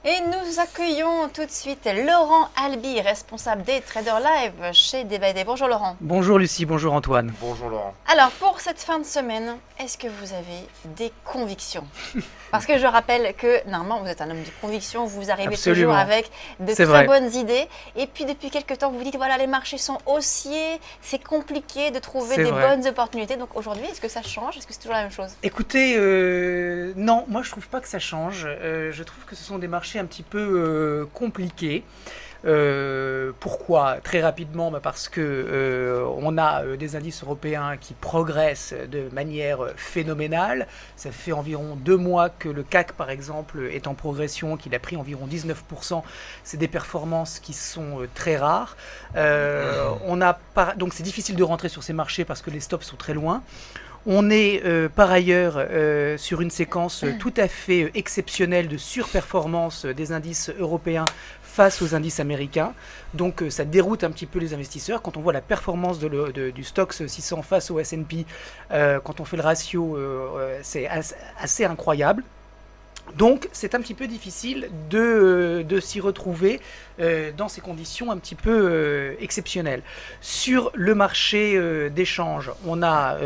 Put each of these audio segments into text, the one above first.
Et nous accueillons tout de suite Laurent Albi, responsable des Traders Live chez Day by Day. Bonjour Laurent. Bonjour Lucie, bonjour Antoine. Bonjour Laurent. Alors pour cette fin de semaine, est-ce que vous avez des convictions? Parce que je rappelle que normalement vous êtes un homme de conviction, vous arrivez Absolument. toujours avec de C'est très vrai. bonnes idées. Et puis depuis quelques temps vous vous dites voilà les marchés sont haussiers, c'est compliqué de trouver C'est des vrai. bonnes opportunités. Donc aujourd'hui est-ce que ça change? Est-ce que c'est toujours la même chose? Écoutez, non, moi je trouve pas que ça change. Je trouve que ce sont des marchés un petit peu compliqués. Pourquoi? Très rapidement, parce que on a des indices européens qui progressent de manière phénoménale. Ça fait environ 2 mois que le CAC, par exemple, est en progression, qu'il a pris environ 19%. C'est des performances qui sont très rares. Donc c'est difficile de rentrer sur ces marchés parce que les stops sont très loin. On est par ailleurs sur une séquence tout à fait exceptionnelle de surperformance des indices européens face aux indices américains. Donc ça déroute un petit peu les investisseurs. Quand on voit la performance du Stoxx 600 face au S&P, quand on fait le ratio, c'est assez incroyable. Donc c'est un petit peu difficile de s'y retrouver dans ces conditions un petit peu exceptionnelles. Sur le marché d'échange, on a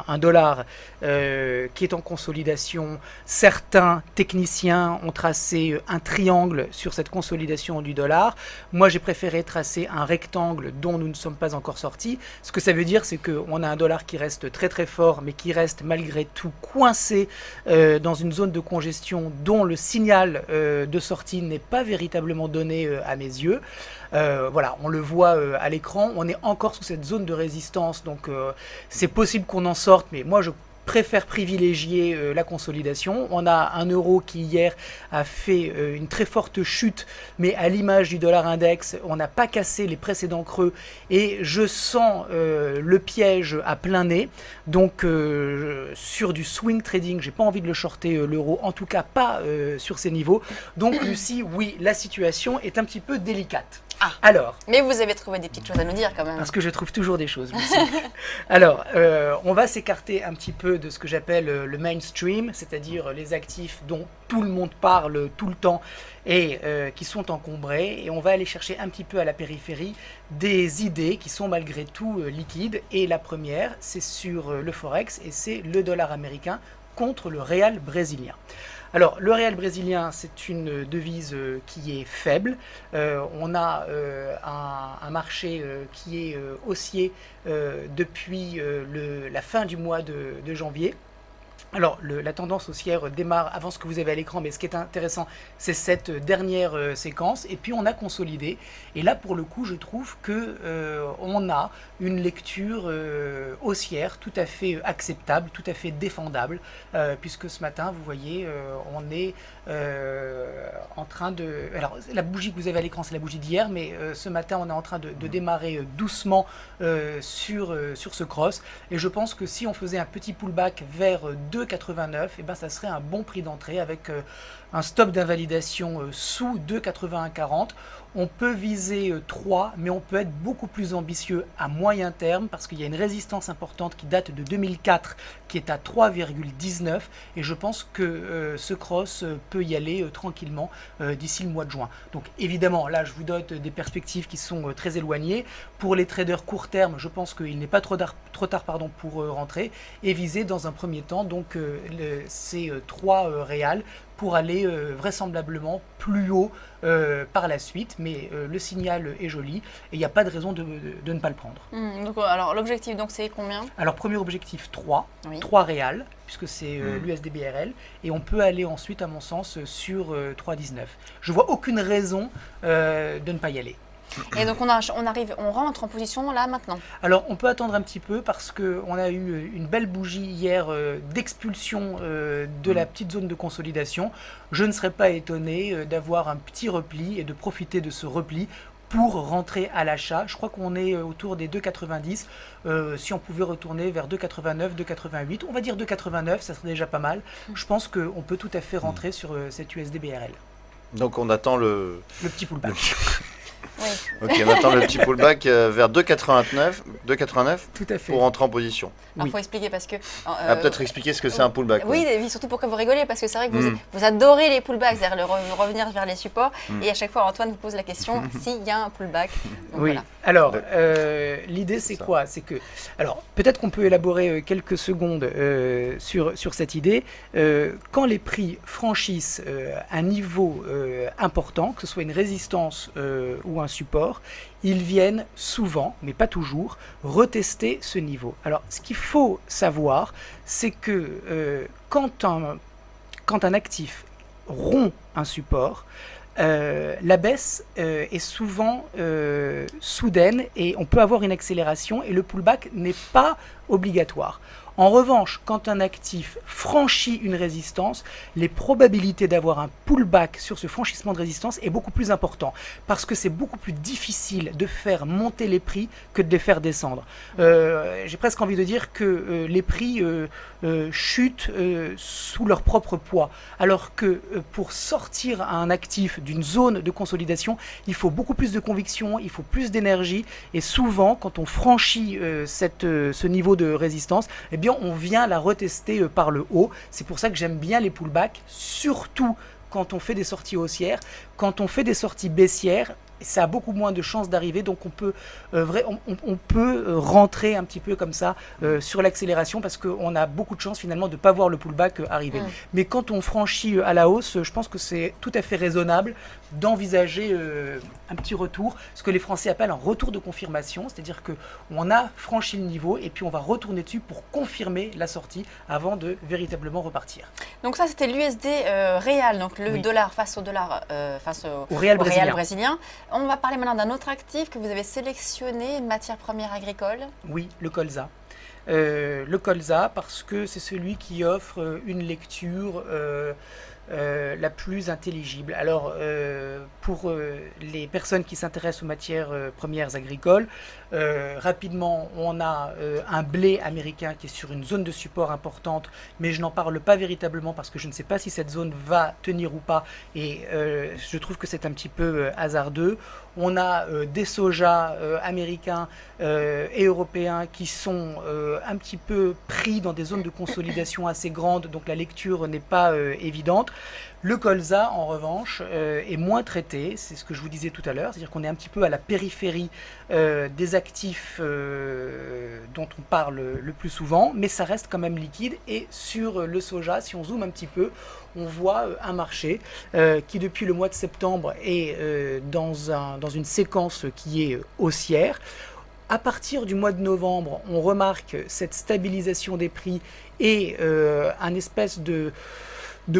un dollar qui est en consolidation. Certains techniciens ont tracé un triangle sur cette consolidation du dollar. Moi j'ai préféré tracer un rectangle dont nous ne sommes pas encore sortis. Ce que ça veut dire, c'est qu'on a un dollar qui reste très très fort, mais qui reste malgré tout coincé dans une zone de congestion dont le signal de sortie n'est pas véritablement donné à mes yeux. Voilà, on le voit à l'écran, on est encore sous cette zone de résistance, donc c'est possible qu'on en sorte, mais moi je préfère privilégier la consolidation. On a un euro qui hier a fait une très forte chute, mais à l'image du dollar index, on n'a pas cassé les précédents creux et je sens le piège à plein nez. Donc sur du swing trading, j'ai pas envie de le shorter l'euro, en tout cas pas sur ces niveaux. Donc Lucie, oui, la situation est un petit peu délicate. Ah. Alors, Mais vous avez trouvé des petites choses à nous dire quand même. parce que je trouve toujours des choses. Lucie. Alors, on va s'écarter un petit peu de ce que j'appelle le mainstream, c'est-à-dire les actifs dont tout le monde parle tout le temps et qui sont encombrés. Et on va aller chercher un petit peu à la périphérie des idées qui sont malgré tout liquides. Et la première, c'est sur le Forex et c'est le dollar américain contre le réal brésilien. Alors, le réal brésilien, c'est une devise qui est faible. On a un marché qui est haussier depuis la fin du mois de janvier. Alors, la tendance haussière démarre avant ce que vous avez à l'écran, mais ce qui est intéressant, c'est cette dernière séquence. Et puis, on a consolidé. Et là, pour le coup, je trouve que on a une lecture haussière tout à fait acceptable, tout à fait défendable, puisque ce matin, vous voyez, on est en train de... Alors, la bougie que vous avez à l'écran, c'est la bougie d'hier, mais ce matin, on est en train de démarrer doucement sur ce cross. Et je pense que si on faisait un petit pullback vers 2,89, et ben ça serait un bon prix d'entrée avec un stop d'invalidation sous 2,81,40. On peut viser 3, mais on peut être beaucoup plus ambitieux à moyen terme parce qu'il y a une résistance importante qui date de 2004 qui est à 3,19 et je pense que ce cross peut y aller tranquillement d'ici le mois de juin. Donc évidemment, là je vous donne des perspectives qui sont très éloignées. Pour les traders court terme, je pense qu'il n'est pas trop tard pour rentrer et viser dans un premier temps donc ces 3 réals pour aller vraisemblablement plus haut par la suite, mais le signal est joli et il n'y a pas de raison de ne pas le prendre. Donc, alors l'objectif donc c'est combien? Alors premier objectif 3, Oui. 3 réals, puisque c'est l'USDBRL, et on peut aller ensuite à mon sens sur 3,19. Je vois aucune raison de ne pas y aller. Et donc on rentre en position là maintenant. Alors on peut attendre un petit peu parce qu'on a eu une belle bougie hier d'expulsion de la petite zone de consolidation. Je ne serais pas étonné d'avoir un petit repli et de profiter de ce repli pour rentrer à l'achat. Je crois qu'on est autour des 2,90. Si on pouvait retourner vers 2,89, 2,88, on va dire 2,89, ça serait déjà pas mal. Je pense qu'on peut tout à fait rentrer sur cette USDBRL. Donc on attend Le petit pullback. Oui. Ok, on attend le petit pullback vers 2,89. 2,89 Tout à fait. pour rentrer en position. Alors, Oui. faut expliquer parce que. Peut-être expliquer ce que c'est un pullback. Oui, ouais. et surtout pourquoi vous rigolez, parce que c'est vrai que vous adorez les pullbacks, c'est-à-dire revenir vers les supports, et à chaque fois Antoine vous pose la question s'il y a un pullback. Donc, Oui, voilà. alors l'idée c'est ça. quoi? C'est que, alors peut-être qu'on peut élaborer quelques secondes sur cette idée. Quand les prix franchissent un niveau important, que ce soit une résistance ou un support, ils viennent souvent, mais pas toujours, retester ce niveau. Alors ce qu'il faut savoir, c'est que quand un actif rompt un support, la baisse est souvent soudaine et on peut avoir une accélération et le pullback n'est pas obligatoire. En revanche, quand un actif franchit une résistance, les probabilités d'avoir un pullback sur ce franchissement de résistance est beaucoup plus important parce que c'est beaucoup plus difficile de faire monter les prix que de les faire descendre. J'ai presque envie de dire que les prix chutent sous leur propre poids, alors que pour sortir un actif d'une zone de consolidation, il faut beaucoup plus de conviction, il faut plus d'énergie et souvent quand on franchit ce niveau de résistance, eh bien on vient la retester par le haut. C'est pour ça que j'aime bien les pullbacks, surtout quand on fait des sorties haussières. Quand on fait des sorties baissières, ça a beaucoup moins de chances d'arriver, donc on peut rentrer un petit peu comme ça sur l'accélération parce qu'on a beaucoup de chances finalement de ne pas voir le pullback arriver. Mais quand on franchit à la hausse, je pense que c'est tout à fait raisonnable d'envisager un petit retour, ce que les Français appellent un retour de confirmation, c'est-à-dire qu'on a franchi le niveau et puis on va retourner dessus pour confirmer la sortie avant de véritablement repartir. Donc ça c'était l'USD réal, donc le Oui. dollar face au dollar, face Au réal au brésilien. brésilien. On va parler maintenant d'un autre actif que vous avez sélectionné, une matière première agricole. Oui, le colza. Le colza parce que c'est celui qui offre une lecture la plus intelligible. Alors, pour les personnes qui s'intéressent aux matières premières agricoles, rapidement, on a un blé américain qui est sur une zone de support importante, mais je n'en parle pas véritablement parce que je ne sais pas si cette zone va tenir ou pas, et je trouve que c'est un petit peu hasardeux. On a des sojas américains et européens qui sont un petit peu pris dans des zones de consolidation assez grandes, donc la lecture n'est pas évidente. Le colza, en revanche, est moins traité, c'est ce que je vous disais tout à l'heure, c'est-à-dire qu'on est un petit peu à la périphérie des actifs dont on parle le plus souvent, mais ça reste quand même liquide. Et sur le soja, si on zoome un petit peu, on voit un marché qui depuis le mois de septembre est dans une séquence qui est haussière. À partir du mois de novembre, on remarque cette stabilisation des prix et un espèce de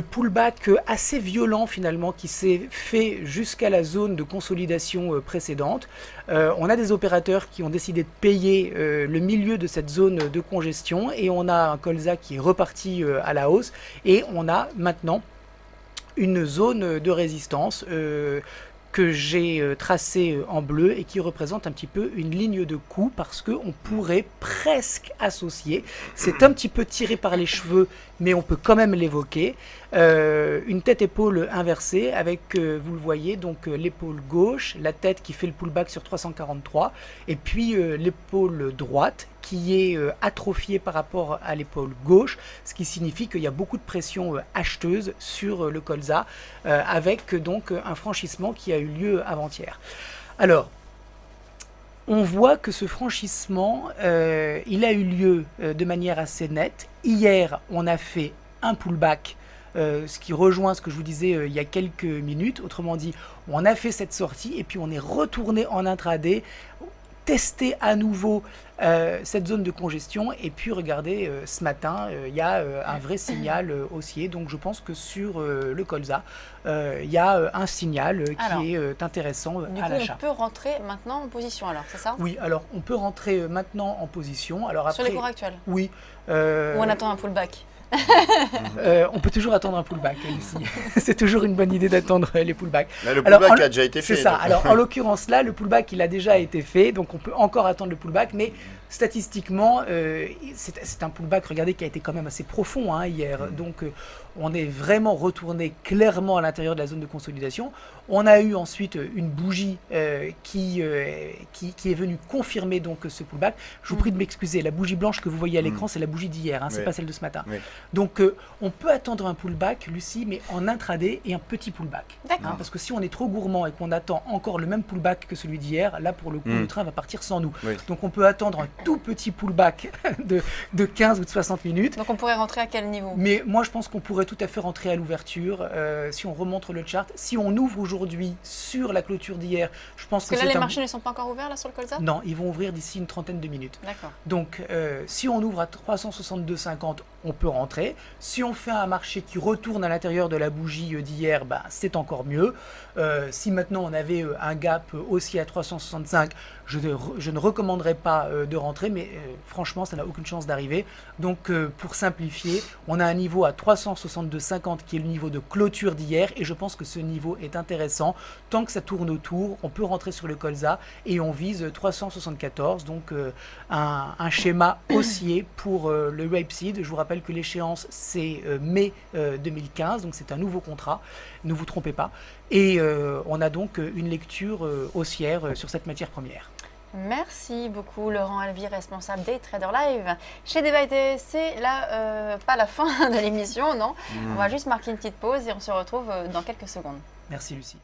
pullback assez violent finalement qui s'est fait jusqu'à la zone de consolidation précédente. On a des opérateurs qui ont décidé de payer le milieu de cette zone de congestion et on a un colza qui est reparti à la hausse et on a maintenant une zone de résistance que j'ai tracé en bleu et qui représente un petit peu une ligne de coup parce qu'on pourrait presque associer, c'est un petit peu tiré par les cheveux mais on peut quand même l'évoquer, une tête-épaule inversée avec, vous le voyez, donc l'épaule gauche, la tête qui fait le pullback sur 343 et puis l'épaule droite qui est atrophiée par rapport à l'épaule gauche, ce qui signifie qu'il y a beaucoup de pression acheteuse sur le colza, avec donc un franchissement qui a eu lieu avant-hier. Alors, on voit que ce franchissement, il a eu lieu de manière assez nette. Hier, on a fait un pullback, ce qui rejoint ce que je vous disais il y a quelques minutes. Autrement dit, on a fait cette sortie et puis on est retourné en intraday, tester à nouveau cette zone de congestion et puis regardez ce matin il y a un vrai signal haussier, donc je pense que sur le colza il y a un signal qui est intéressant à l'achat. On peut rentrer maintenant en position alors, c'est ça? Oui, alors on peut rentrer maintenant en position. Alors sur après, les cours actuels? Oui. Ou on attend un pullback? On peut toujours attendre un pullback, Lucie. C'est toujours une bonne idée d'attendre les pullbacks. Là, le pullback a déjà été fait. C'est ça. Donc. Alors en l'occurrence là, le pullback il a déjà été fait, donc on peut encore attendre le pullback, mais statistiquement, c'est un pullback, regardez, qui a été quand même assez profond hein, hier. Donc, on est vraiment retourné clairement à l'intérieur de la zone de consolidation. On a eu ensuite une bougie qui est venue confirmer donc ce pullback. Je vous prie de m'excuser, la bougie blanche que vous voyez à l'écran, c'est la bougie d'hier, hein, c'est pas celle de ce matin. Donc, on peut attendre un pullback, Lucie, mais en intraday et un petit pullback. D'accord. Parce que si on est trop gourmand et qu'on attend encore le même pullback que celui d'hier, là, pour le coup, le train va partir sans nous. Donc, on peut attendre un tout petit pullback de 15 ou de 60 minutes. Donc, on pourrait rentrer à quel niveau? Mais moi, je pense qu'on pourrait tout à fait rentrer à l'ouverture. Si on remonte le chart, si on ouvre aujourd'hui sur la clôture d'hier, je pense que Parce que là, c'est les marchés ne sont pas encore ouverts là sur le colza? Non, ils vont ouvrir d'ici une trentaine de minutes. D'accord. Donc, si on ouvre à 362,50, on peut rentrer. Si on fait un marché qui retourne à l'intérieur de la bougie d'hier, bah, c'est encore mieux. Si maintenant on avait un gap aussi à 365, je ne recommanderais pas de rentrer, mais franchement, ça n'a aucune chance d'arriver. Donc, pour simplifier, on a un niveau à 362,50 qui est le niveau de clôture d'hier, et je pense que ce niveau est intéressant. Tant que ça tourne autour, on peut rentrer sur le colza et on vise 374, donc un schéma haussier pour le rapeseed. Je vous rappelle que l'échéance c'est mai 2015, donc c'est un nouveau contrat, ne vous trompez pas. Et on a donc une lecture haussière sur cette matière première. Merci beaucoup Laurent Alby, responsable des Trader Live chez DBIT. C'est là pas la fin de l'émission, non. On va juste marquer une petite pause et on se retrouve dans quelques secondes. Merci Lucie.